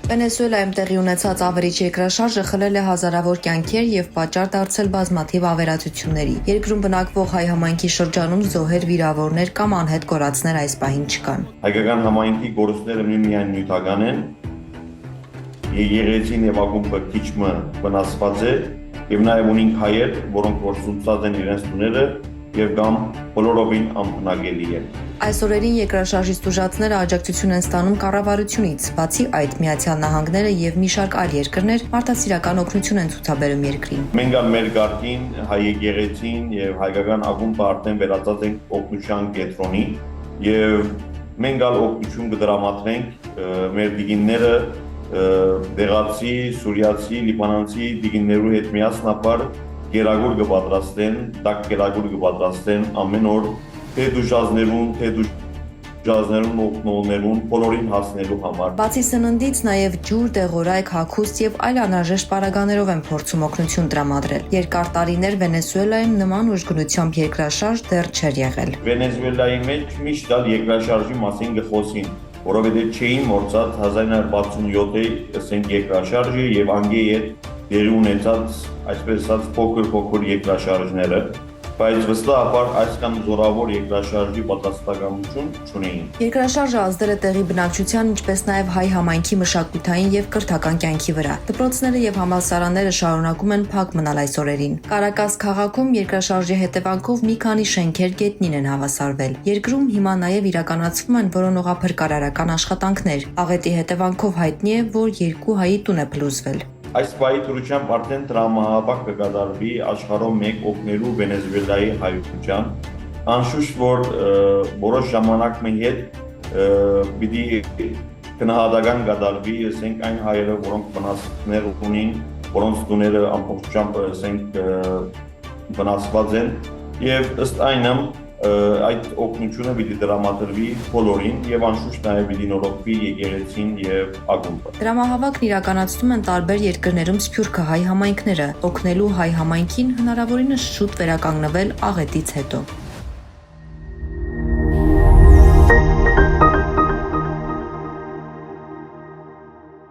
Վենեսուելայում տեղի ունեցած ավերիչ երկրաշարժը խլել է հազարավոր կյանքեր եւ պատճառ դարձել բազմաթիվ ավերածությունների։ Երկրում բնակվող հայ համայնքի շրջանում զոհեր, վիրավորներ կամ անհետ կորածներ այս պահին չկան։ Հայկական համայնքի գործները միայն նյութական են, եկեղեցին եւ ակումբը քիչը վնասված է եւ նաեւ ունենք հայեր, որոնք որ սունցած են իրենց տուները եւ կամ բոլորովին անբնակելի են։ Այս օրերին երկրաշարժից տուժածները աջակցություն են ստանում կառավարությունից, բացի այդ Միացյալ Նահանգները եւ մի շարք այլ երկրներ մարդասիրական օգնություն են ցուցաբերում երկրին։ Մենք մեր գարտին հայ եկեղեցին եւ հայկական ակումբը արդեն վերածած են օգնության կենտրոնի եւ մենք ալ օգնություն կդրամատրենք մեր դիգինները դեղացի, սուրիացի, լիբանանցի դիգիններու հետ միասնաբար գերագուր կպատրաստեն, տակ գերագուր կպատրաստեն ամեն օր թե դուժազներուն, թե դուժազներուն օգնողներուն բոլորին հասնելու համար։ Բացի սննդից նաև ջուր, դեղորայք, հագուստ եւ այլ անհրաժեշտ պարագաներով են փորձում օգնություն տրամադրել։ Երկար տարիներ Վենեսուելայում նման ուժգնությամբ երկրաշարժ դեռ չէր եղել։ Վենեսուելայի մեջ միշտ ալ երկրաշարժի մասին կխոսին, որովհետեւ չէին մոռացած 1967-ի ասենք երկրաշարժը եւ անգե հետ դերի ունեցած այսպես ասած փոքր երկրաշարժները, բայց վստահաբար այսքան զորավոր երկրաշարժի պատասխանատվություն չունեին։ Երկրաշարժը ազդել է տեղի բնակչության, ինչպես նաև հայ համայնքի մշակութային եւ կրթական կյանքի վրա։ Դպրոցները եւ համալսարանները շարունակում են փակ մնալ այս օրերին։ Կարակաս քաղաքում երկրաշարժի հետևանքով մի քանի շենքեր գետնին են հավասարվել։ Երկրում հիմա նաև իրականացվում են որոնողափրկարարական աշխատանքներ։ Աղետի հետևանքով հայտնի է, որ 2 հայի տուն է փլուզվել։ Այս պահի դրությամբ արդեն տրամահավաք կկատարվի աշխարհով մեկ օգնելու Վենեսուելայի հայության։ Անշուշտ որ որոշ ժամանակ մի հետ պիտի գնահատական կատարվի, ասենք այն հայերը, որոնք վնասներ ունին, որոնց տուները ամբողջությամբ ասենք վնասված են, եւ ըստ այնմ այդ օգնությունը պիտի դրամատրվի բոլորին եւ անշուշտ նաեւ պիտի նորոգվի եկեղեցին եւ ակումբը։ Դրամահավաքն իրականացնում են տարբեր երկրներում սփյուռքը հայ համայնքները, օգնելու հայ համայնքին հնարավորինս շուտ վերականգնվել աղետից հետո։